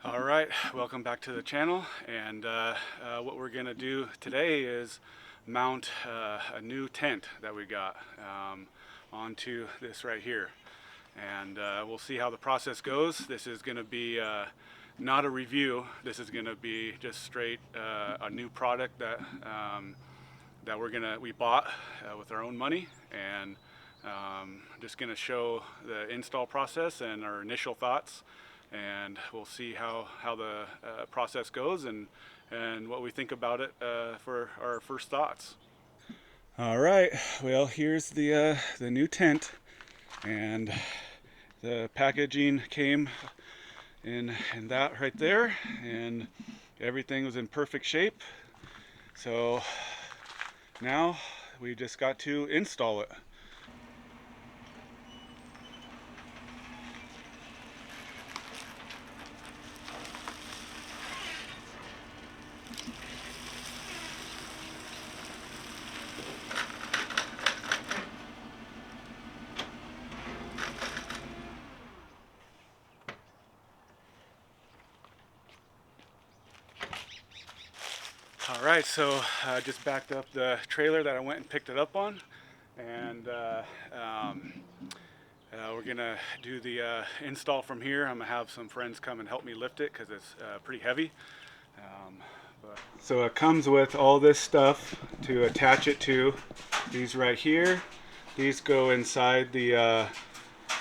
All right, welcome back to the channel, and what we're gonna do today is mount a new tent that we got onto this right here, and we'll see how the process goes. This is gonna be not a review. This is gonna be just straight a new product that we bought with our own money, and just gonna show the install process and our initial thoughts, and we'll see how the process goes and what we think about it for our first thoughts. All right, well, here's the new tent, and the packaging came in that right there, and everything was in perfect shape. So now we just got to install it. All right, so I just backed up the trailer that I went and picked it up on, and we're gonna do the install from here. I'm gonna have some friends come and help me lift it because it's pretty heavy. So it comes with all this stuff to attach it to. These right here, these go inside the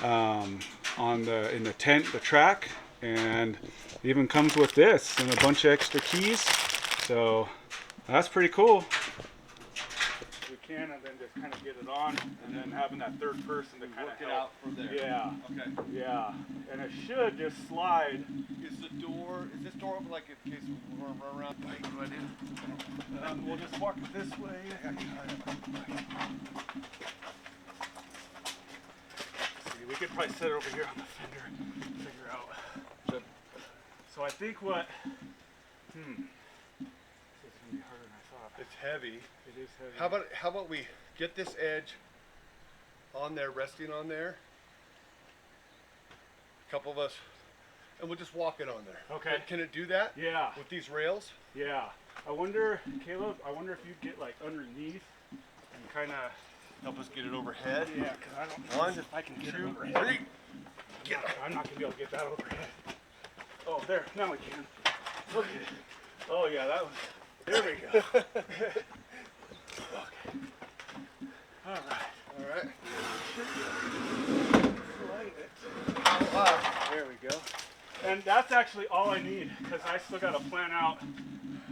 in the tent, the track, and it even comes with this and a bunch of extra keys. So that's pretty cool. We can, and then just kind of get it on, and then having that third person to kind of work it out from there. Yeah. Okay. Yeah, and it should just slide. Is this door open, like in case we run around? We'll just walk this way. See, we could probably sit over here on the fender and figure out. So I think what, this is gonna be harder than I thought. It's heavy. It is heavy. How about we get this edge on there, resting on there. A couple of us, and we'll just walk it on there. Okay. Can it do that? Yeah. With these rails? Yeah. I wonder, Caleb, if you'd get like underneath and kind of Help us get it overhead. Yeah, because I don't know if I can get it 2, overhead. 3. Get it. I'm not going to be able to get that overhead. Oh, there. Now we can. Okay. Oh, yeah, that was... There we go. Okay. All right. All right. There we go. And that's actually all I need, because I still got to plan out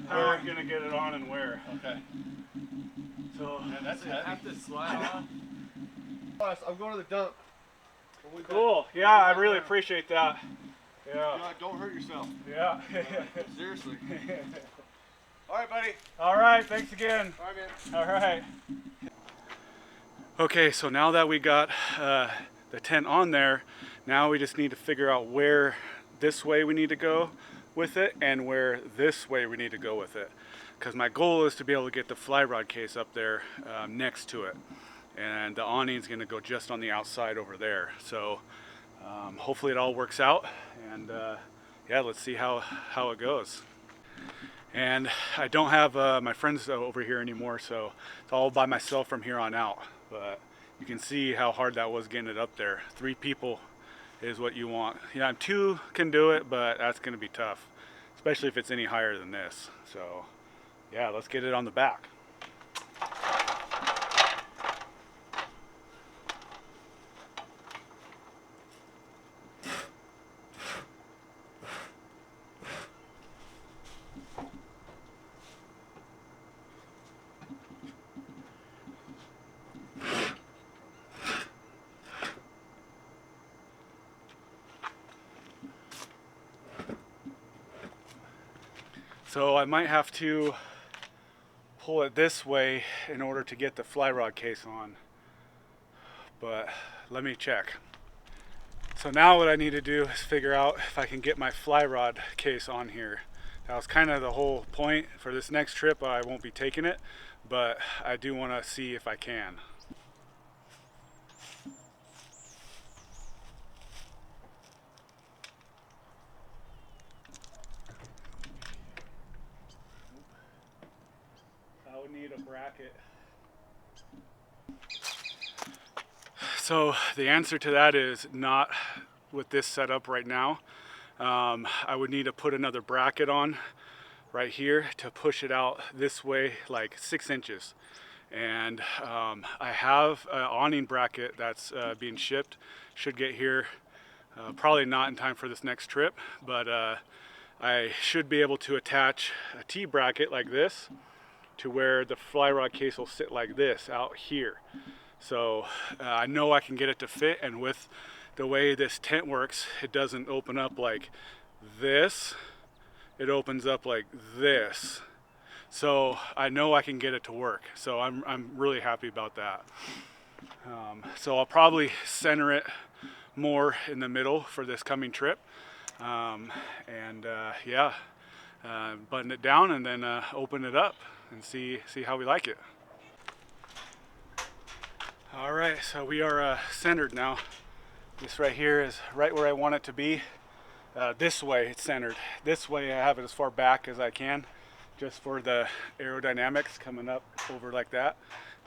how I'm going to get it on and where. Okay. So That's heavy. Have to slide on. I'm going to the dump. Cool. Yeah, I really appreciate that. Yeah. Don't hurt yourself. Yeah. Seriously. All right, buddy. All right. Thanks again. All right, man. All right. Okay, so now that we got the tent on there, now we just need to figure out where this way we need to go with it and where this way we need to go with it. Because my goal is to be able to get the fly rod case up there next to it. And the awning is going to go just on the outside over there. So hopefully it all works out. And yeah, let's see how it goes. And I don't have my friends over here anymore, so it's all by myself from here on out. But you can see how hard that was getting it up there. 3 people is what you want. Yeah, 2 can do it, but that's going to be tough, especially if it's any higher than this. So yeah, let's get it on the back. So I might have to pull it this way in order to get the fly rod case on, but let me check. So now what I need to do is figure out if I can get my fly rod case on here. That was kind of the whole point for this next trip. I won't be taking it, but I do want to see if I can. bracket. So the answer to that is not with this setup right now. I would need to put another bracket on right here to push it out this way like 6 inches. And I have an awning bracket that's being shipped. Should get here probably not in time for this next trip, but I should be able to attach a T bracket like this to where the fly rod case will sit like this out here. So I know I can get it to fit, and with the way this tent works, it doesn't open up like this, it opens up like this. So I know I can get it to work. So I'm really happy about that. So I'll probably center it more in the middle for this coming trip. Yeah, button it down and then open it up and see how we like it. All right, so we are centered now. This right here is right where I want it to be. This way it's centered. This way I have it as far back as I can, just for the aerodynamics coming up over like that.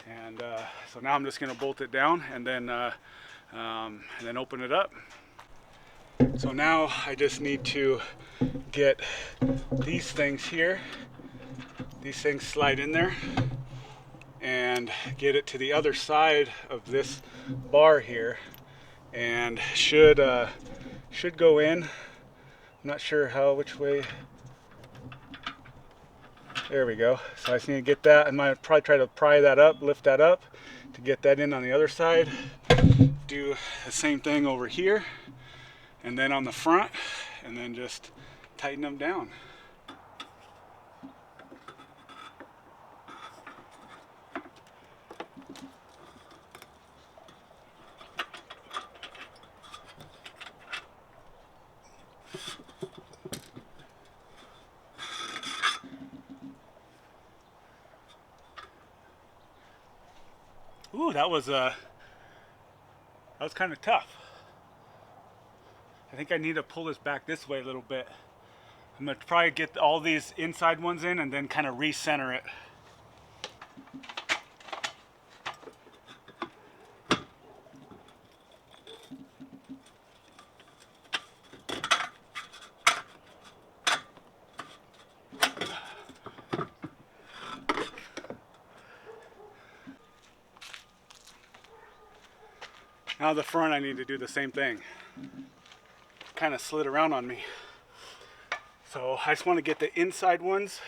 And so now I'm just gonna bolt it down and then open it up. So now I just need to get these things here. These things slide in there and get it to the other side of this bar here, and should go in. I'm not sure which way. There we go. So I just need to get that. I might probably try to pry that up, lift that up to get that in on the other side. Do the same thing over here and then on the front, and then just tighten them down. Ooh, that was kind of tough. I think I need to pull this back this way a little bit. I'm gonna probably get all these inside ones in and then kind of recenter it. Now the front, I need to do the same thing. Kind of slid around on me. So I just want to get the inside ones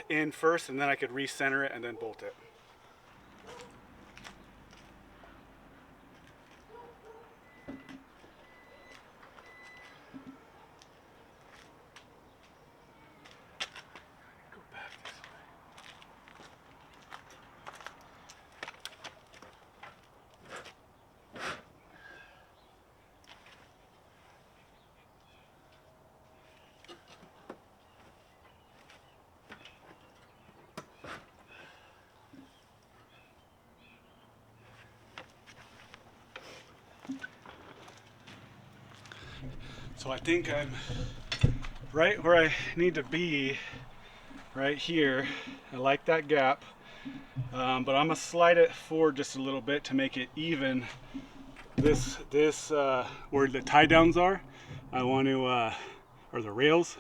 in first, and then I could recenter it and then bolt it. Go back this way. So I think I'm right where I need to be, right here. I like that gap, but I'm gonna slide it forward just a little bit to make it even. This where the tie downs are, I want to, or the rails,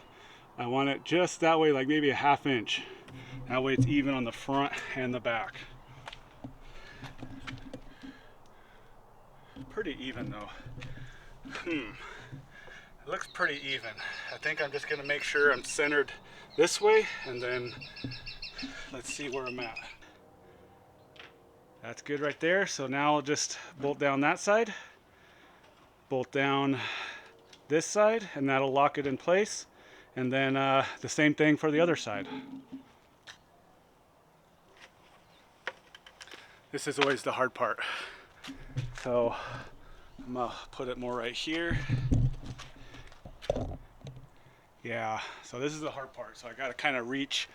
I want it just that way, like maybe a ½ inch. That way it's even on the front and the back. Pretty even though. It looks pretty even. I think I'm just gonna make sure I'm centered this way, and then let's see where I'm at. That's good right there. So now I'll just bolt down that side, bolt down this side, and that'll lock it in place. And then the same thing for the other side. This is always the hard part. So I'm gonna put it more right here. Yeah, so this is the hard part. So I gotta kind of reach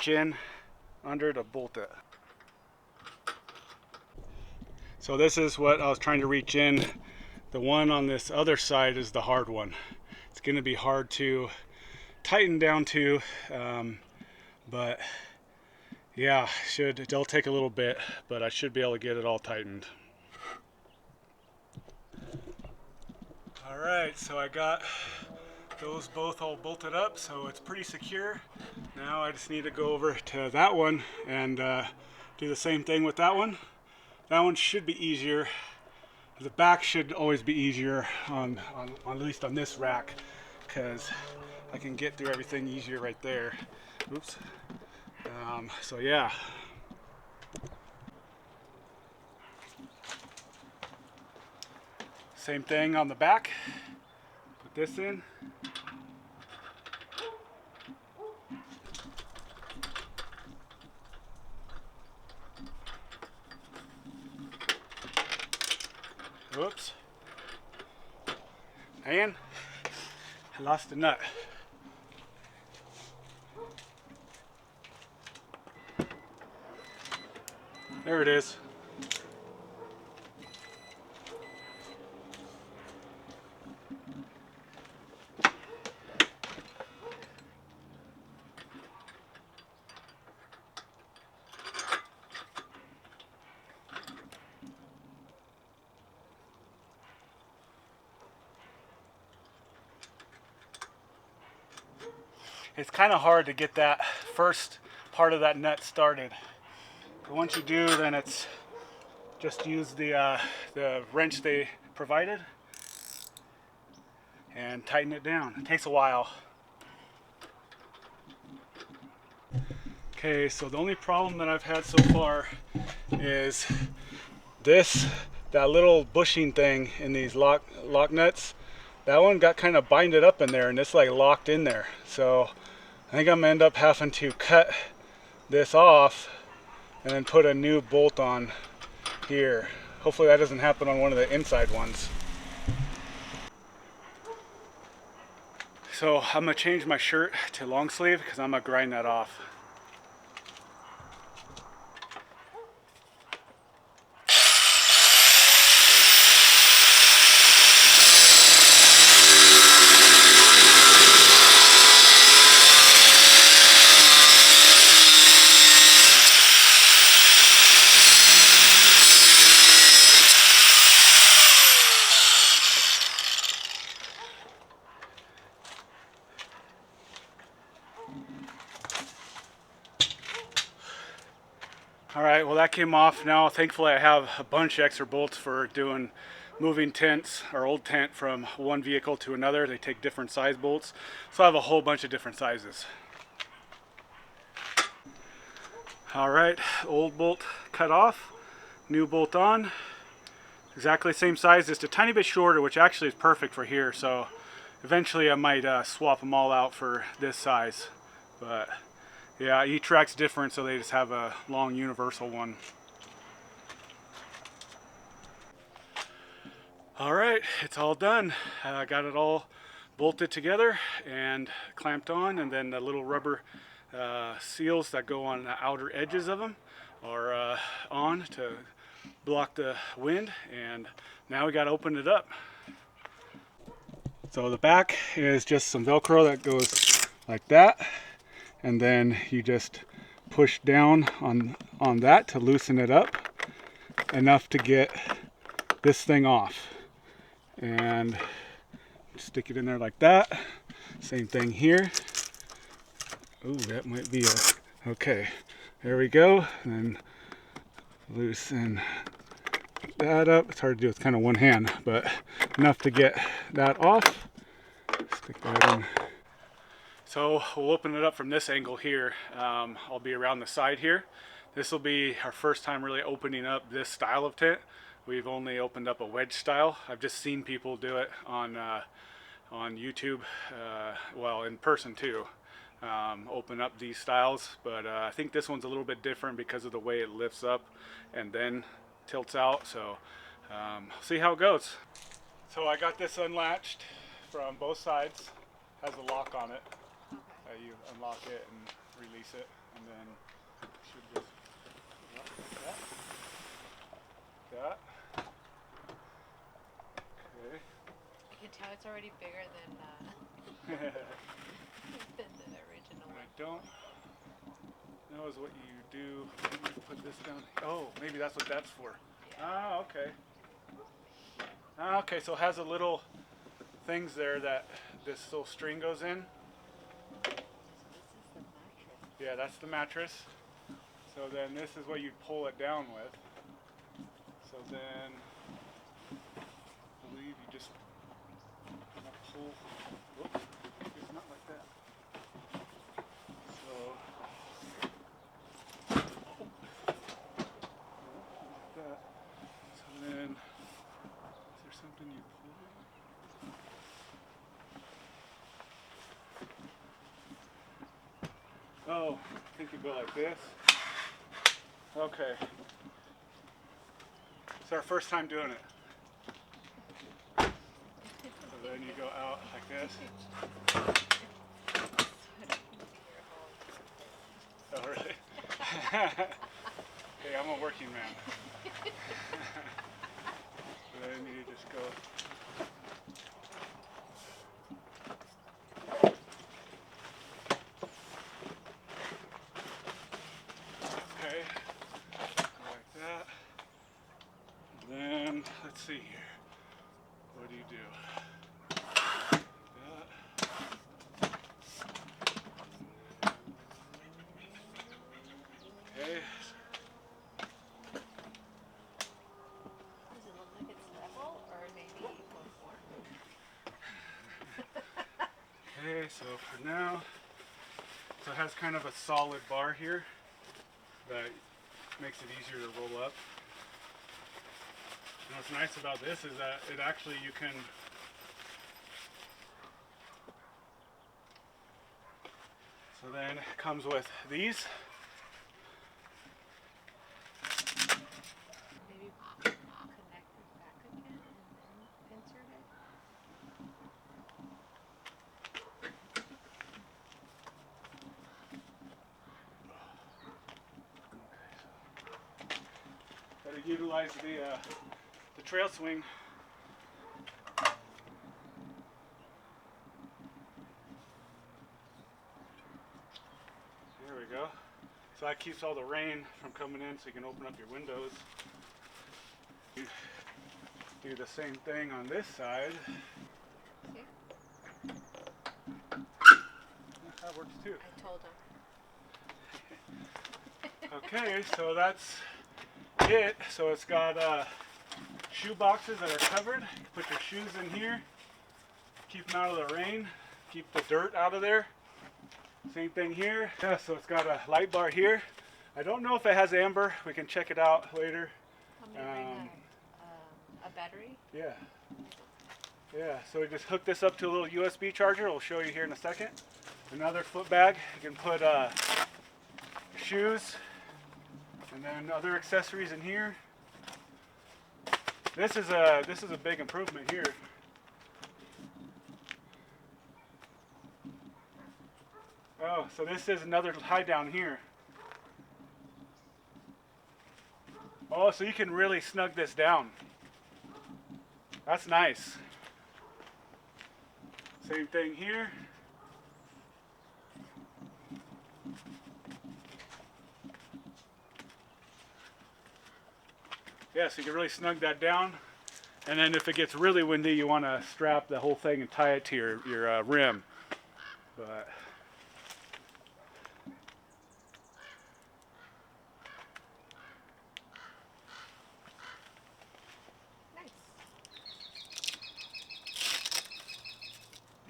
in under to bolt it. So this is what I was trying to reach in. The one on this other side is the hard one. It's gonna be hard to tighten down to, but Yeah, it'll take a little bit, but I should be able to get it all tightened. All right, so I got those both all bolted up, so it's pretty secure. Now I just need to go over to that one and do the same thing with that one. That one should be easier. The back should always be easier on at least on this rack, because I can get through everything easier right there. Oops. So yeah. Same thing on the back. Put this in. Oops. And I lost a nut. There it is. It's kind of hard to get that first part of that nut started. But once you do, then it's just use the wrench they provided and tighten it down. It takes a while. Okay, so the only problem that I've had so far is that little bushing thing in these lock nuts. That one got kind of binded up in there, and it's like locked in there. So I think I'm gonna end up having to cut this off and then put a new bolt on here. Hopefully that doesn't happen on one of the inside ones. So I'm gonna change my shirt to long sleeve because I'm gonna grind that off. All right, well that came off. Now thankfully I have a bunch of extra bolts for moving tents or old tent from one vehicle to another. They take different size bolts, so I have a whole bunch of different sizes. All right, old bolt cut off, new bolt on, exactly the same size, just a tiny bit shorter, which actually is perfect for here. So eventually I might swap them all out for this size, but yeah, each rack's different, so they just have a long universal one. All right, it's all done. I got it all bolted together and clamped on, and then the little rubber seals that go on the outer edges of them are on to block the wind, and now we got to open it up. So the back is just some Velcro that goes like that, and then you just push down on that to loosen it up enough to get this thing off, and stick it in there like that. Same thing here. Ooh, that might be okay, there we go. And loosen that up. It's hard to do with kind of one hand, but enough to get that off. Stick that in. So we'll open it up from this angle here. I'll be around the side here. This will be our first time really opening up this style of tent. We've only opened up a wedge style. I've just seen people do it on YouTube, well, in person too. Open up these styles, but I think this one's a little bit different because of the way it lifts up and then tilts out. So see how it goes. So I got this unlatched from both sides. Has a lock on it. You unlock it and release it, and then it should just like that. Okay. You can tell it's already bigger than than the original one. I don't knows what you do. Maybe put this down. Oh, maybe that's what that's for. Yeah. Ah, okay. Ah, okay, so it has a little things there that this little string goes in. So this is the mattress. Yeah, that's the mattress. So then this is what you pull it down with. So then I believe you just pull. Whoops, it's not like that. So like that. So then is there something you pull? Oh, I think you go like this. Okay. It's our first time doing it. So then you go out like this. Oh, really? Hey, I'm a working man. Then you just go. Okay. Like that. Then, let's see here. What do you do? That. Okay. Does it look like it's level or maybe equal more? Okay, so for now, so it has kind of a solid bar here that makes it easier to roll up. And what's nice about this is that it actually, you can so then it comes with these. Maybe connect it back again and then insert it. Gotta utilize the trail swing. There we go. So that keeps all the rain from coming in, so you can open up your windows. You do the same thing on this side. See? That works too. I told him. Okay, so that's it. So it's got shoe boxes that are covered. You put your shoes in here. Keep them out of the rain. Keep the dirt out of there. Same thing here. Yeah, so it's got a light bar here. I don't know if it has amber. We can check it out later. Want me to bring a battery? Yeah. Yeah, so we just hook this up to a little USB charger. We'll show you here in a second. Another foot bag. You can put shoes and then other accessories in here. This is a big improvement here. Oh, so this is another hide down here. Oh, so you can really snug this down. That's nice. Same thing here. Yeah, so you can really snug that down. And then if it gets really windy, you want to strap the whole thing and tie it to your rim. But Nice.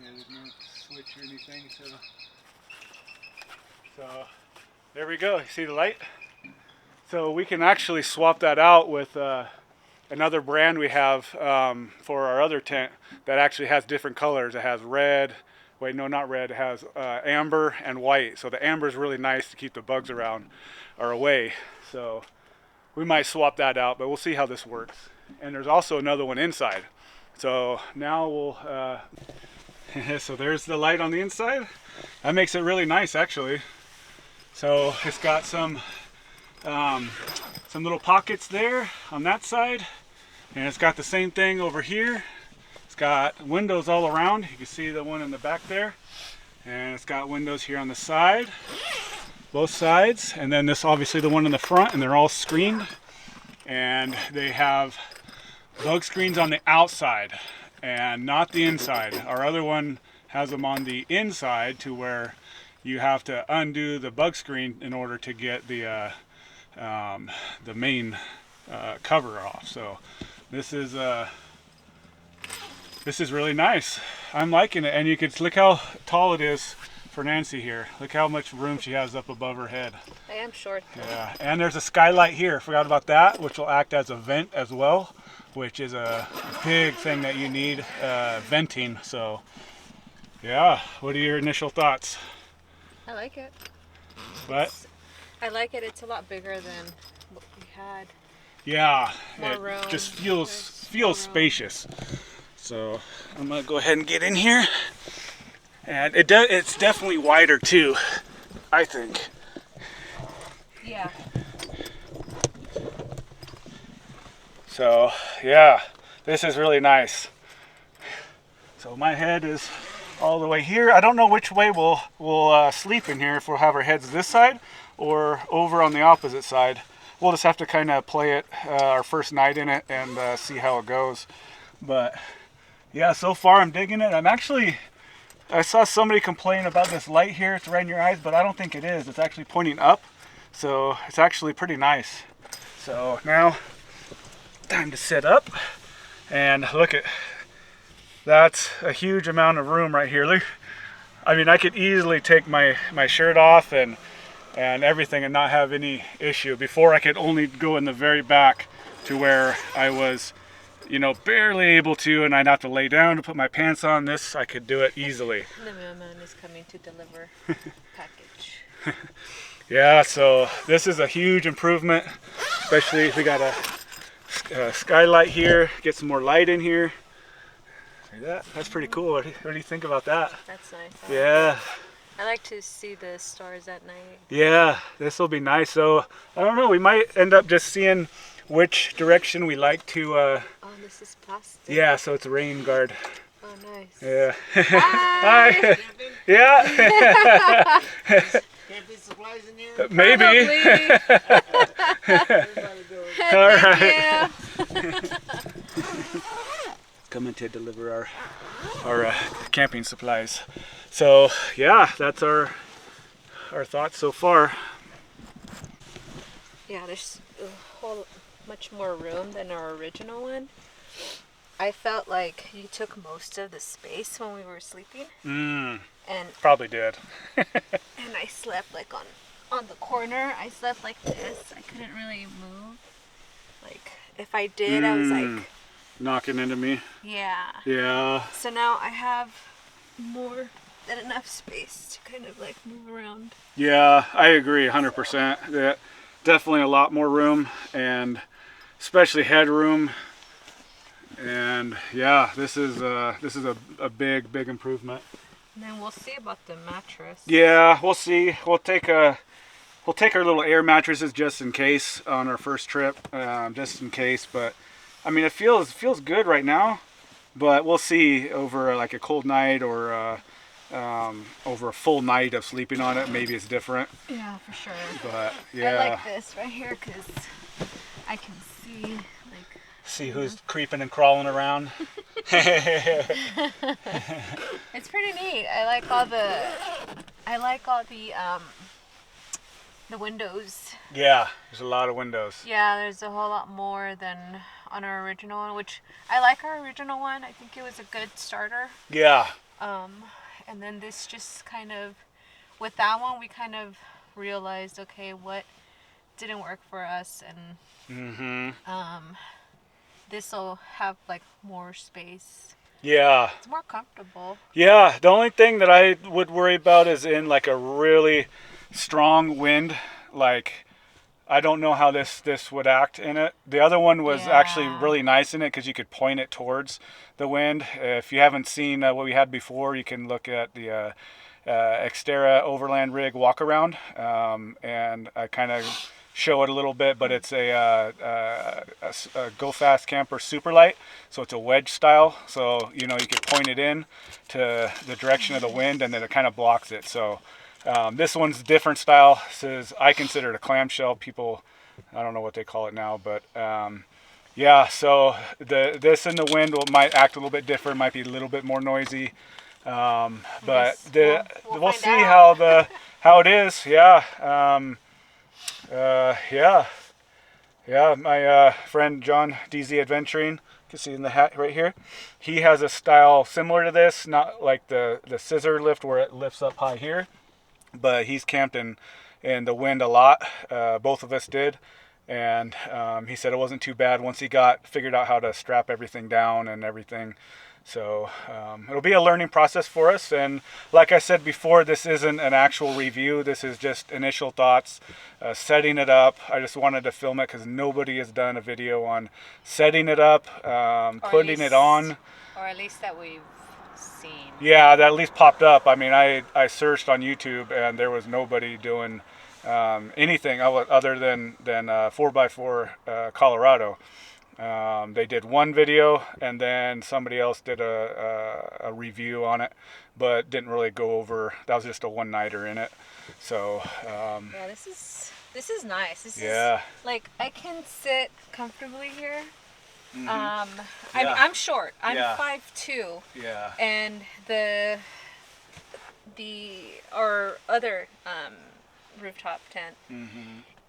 yeah, there's no switch or anything, so there we go. You see the light? So we can actually swap that out with another brand we have for our other tent that actually has different colors. It has red, wait, no, not red. It has amber and white. So the amber is really nice to keep the bugs around or away. So we might swap that out, but we'll see how this works. And there's also another one inside. So now we'll, so there's the light on the inside. That makes it really nice, actually. So it's got some little pockets there on that side, and it's got the same thing over here. It's got windows all around. You can see the one in the back there, and it's got windows here on the side. both sides, and then this obviously the one in the front, and they're all screened, and they have bug screens on the outside and not the inside. Our other one has them on the inside to where you have to undo the bug screen in order to get the main cover off. So this is really nice. I'm liking it, and you can look how tall it is for Nancy here. Look how much room she has up above her head. I am short though. Yeah, and there's a skylight here. Forgot about that, which will act as a vent as well, which is a big thing that you need, venting. So yeah, what are your initial thoughts? I like it. What? I like it. It's a lot bigger than what we had. Yeah, More it room. just There's more feels room. spacious. So I'm gonna go ahead and get in here, and it's definitely wider too, I think. Yeah. So yeah, this is really nice. So my head is all the way here. I don't know which way we'll sleep in here, if we'll have our heads this side or over on the opposite side. We'll just have to kind of play it our first night in it and see how it goes. But yeah, so far I'm digging it. I saw somebody complain about this light here. It's right in your eyes, but I don't think it is. It's actually pointing up. So it's actually pretty nice. So now, time to sit up and look at, that's a huge amount of room right here. Look, I mean, I could easily take my shirt off and everything and not have any issue. Before I could only go in the very back to where I was, barely able to, and I'd have to lay down to put my pants on. This, I could do it easily. The mailman is coming to deliver package. Yeah, so this is a huge improvement, especially if we got a skylight here, get some more light in here. See that? That's pretty cool. What do you think about that? That's nice. Yeah. I like to see the stars at night. Yeah, this will be nice. So I don't know, we might end up just seeing which direction we like to. Oh, this is plastic. Yeah, so it's a rain guard. Oh, nice. Yeah. Hi. Hi. Yeah. Camping supplies in here? Maybe. All right. Coming to deliver our camping supplies. So yeah, that's our thoughts so far. Yeah, there's a whole much more room than our original one. I felt like you took most of the space when we were sleeping. And Probably did. and I slept like on the corner. I slept like this. I couldn't really move. Like if I did, I was like Knocking into me. yeah. Yeah. So now I have more than enough space to kind of like move around. Yeah, I agree 100%. That definitely a lot more room, and especially headroom. And yeah, this is a big improvement. And then we'll see about the mattress. Yeah, we'll see. We'll take our little air mattresses just in case on our first trip, just in case. But I mean, it feels good right now. But we'll see over like a cold night or over a full night of sleeping on it. Maybe it's different. Yeah, for sure. But yeah. I like this right here because I can see like. See who's creeping and crawling around. It's pretty neat. I like all the windows. Yeah, there's a lot of windows. Yeah, there's a whole lot more than on our original one, which I like our original one. I think it was a good starter. Yeah. And then this just kind of, with that one, we kind of realized, okay, what didn't work for us, and this will have like more space. Yeah. It's more comfortable. Yeah, the only thing that I would worry about is in like a really strong wind. Like, I don't know how this would act in it. The other one was actually really nice in it because you could point it towards the wind. If you haven't seen what we had before, you can look at the Xterra Overland Rig walk around, and I kind of show it a little bit, but it's a Go Fast Camper Superlight, so it's a wedge style. So you could point it in to the direction of the wind, and then it kind of blocks it. So This one's different style. This is, I consider it a clamshell. People, I don't know what they call it now, but yeah. So this in the wind might act a little bit different. Might be a little bit more noisy. But we'll see how it is. Yeah. Yeah. Yeah. My friend John DZ Adventuring, you can see in the hat right here. He has a style similar to this, not like the scissor lift where it lifts up high here, but he's camped in the wind a lot. Both of us did. And he said it wasn't too bad once he figured out how to strap everything down and everything. So it'll be a learning process for us. And like I said before, this isn't an actual review. This is just initial thoughts, setting it up. I just wanted to film it because nobody has done a video on setting it up, putting it on. Or at least that we've seen. Yeah, that at least popped up. I mean, I searched on YouTube and there was nobody doing anything other than 4x4 Colorado. They did one video and then somebody else did a review on it, but didn't really go over. That was just a one-nighter in it. So yeah, this is nice. This yeah. is like I can sit comfortably here. Mm-hmm. I'm short. I'm Yeah. 5'2". Yeah. And our other rooftop tent,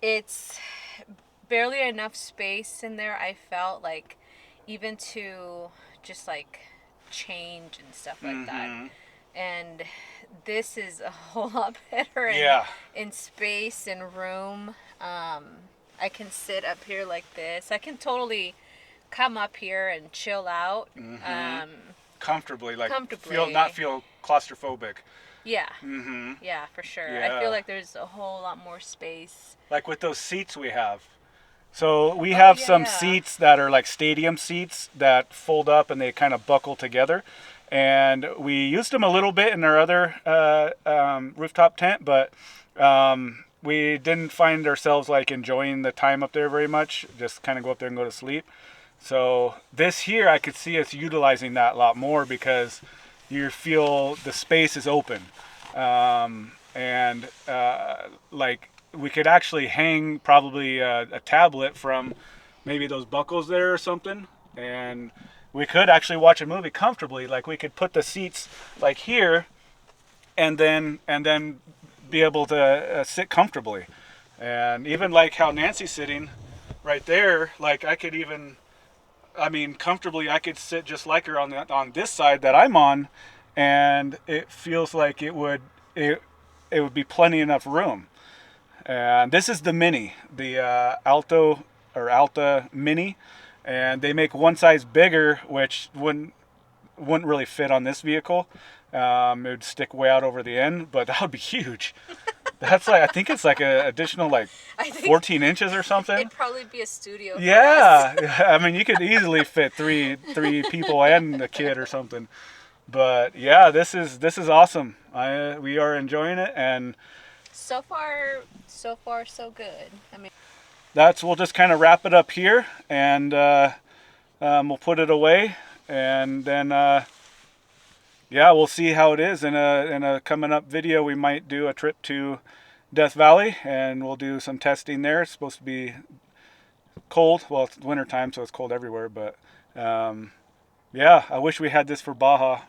it's barely enough space in there. I felt like even to just like change and stuff like that. And this is a whole lot better in space and room. I can sit up here like this. I can totally come up here and chill out. Comfortably, like comfortably. not feel claustrophobic. Yeah. Yeah, for sure. Yeah. I feel like there's a whole lot more space. Like with those seats we have. So we have some seats that are like stadium seats that fold up and they kind of buckle together. And we used them a little bit in our other rooftop tent, but we didn't find ourselves like enjoying the time up there very much. Just kind of go up there and go to sleep. So this here, I could see us utilizing that a lot more because you feel the space is open. And like we could actually hang probably a tablet from maybe those buckles there or something. And we could actually watch a movie comfortably. Like we could put the seats like here and then be able to sit comfortably. And even like how Nancy's sitting right there, like I could even, I mean, comfortably, I could sit just like her on this side that I'm on, and it feels like it would be plenty enough room. And this is the Mini, the Alto or Alta Mini, and they make one size bigger, which wouldn't really fit on this vehicle. It would stick way out over the end, but that would be huge. That's like, I think it's like an additional like 14 inches or something. It'd probably be a studio. Yeah, I mean you could easily fit three people and a kid or something. But yeah, this is awesome. We are enjoying it, and so far so good. I mean, we'll just kind of wrap it up here, and we'll put it away, and then yeah, we'll see how it is in a coming up video. We might do a trip to Death Valley and we'll do some testing there. It's supposed to be cold. Well, it's winter time, so it's cold everywhere, but yeah, I wish we had this for Baja,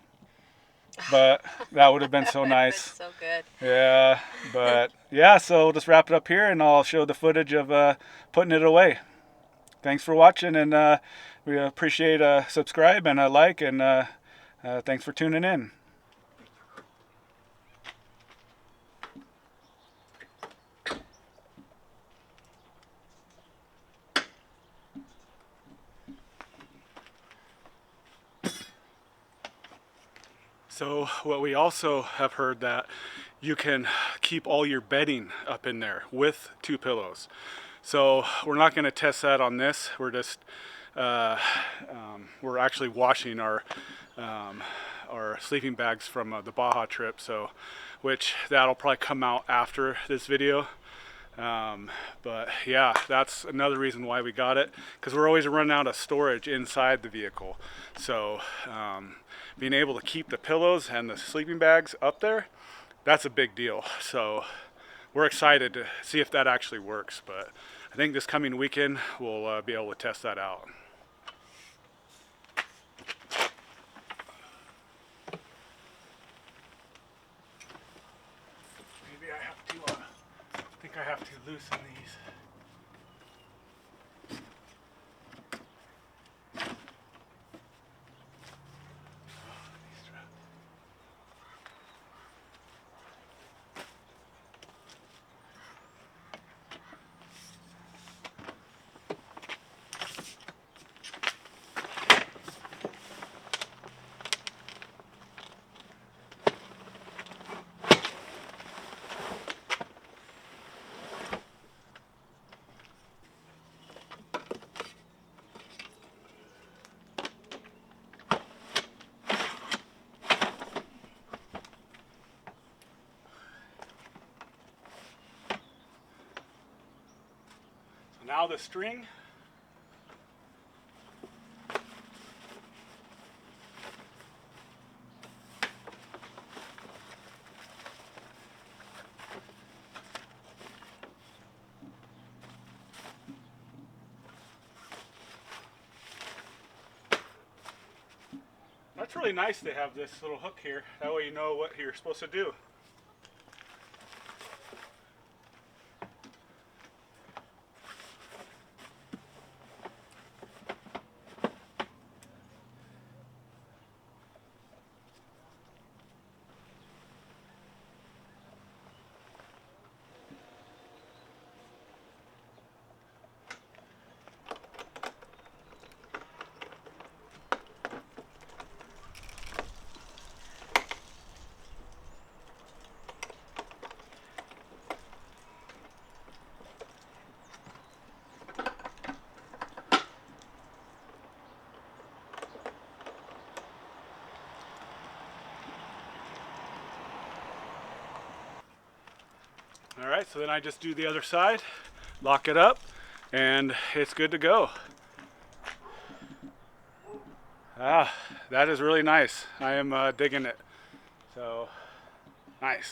but that would have been so nice. So good. Yeah, but yeah, so we'll just wrap it up here and I'll show the footage of putting it away. Thanks for watching, and we appreciate a subscribe and a like, and thanks for tuning in. So what we also have heard that you can keep all your bedding up in there with 2 pillows. So we're not going to test that on this. We're just we're actually washing our sleeping bags from the Baja trip, so which that'll probably come out after this video. But yeah, that's another reason why we got it, because we're always running out of storage inside the vehicle. So being able to keep the pillows and the sleeping bags up there that's a big deal. So we're excited to see if that actually works, but I think this coming weekend we'll be able to test that out. Maybe I have to, I think I have to loosen these. Now the string. That's really nice to have this little hook here. That way you know what you're supposed to do. All right, so then I just do the other side, lock it up, and it's good to go. Ah, that is really nice. I am digging it. So, nice.